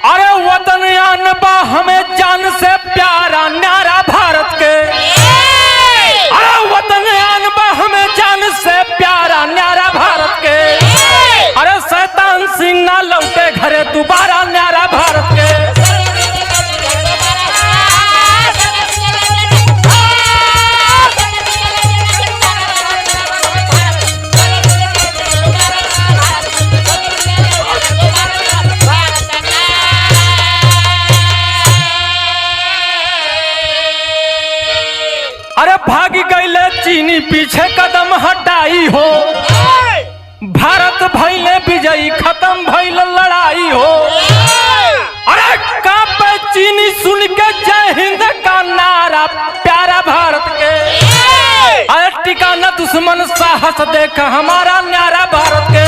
अरे वतन आन बा हमें जान से प्यारा न्यारा भारत के। अरे वतन आन बा हमें जान से प्यारा न्यारा भारत के। अरे शैतान सिंह ना लौटे घरे दोबारा न्यारा भारत के। अरे भाग गईले चीनी पीछे कदम हटाई हो। भारत भइले विजयी खत्म भइल लड़ाई हो। अरे कांपे चीनी सुन के जय हिंद का नारा प्यारा भारत के। अरे टिका न दुश्मन साहस देख हमारा न्यारा भारत के।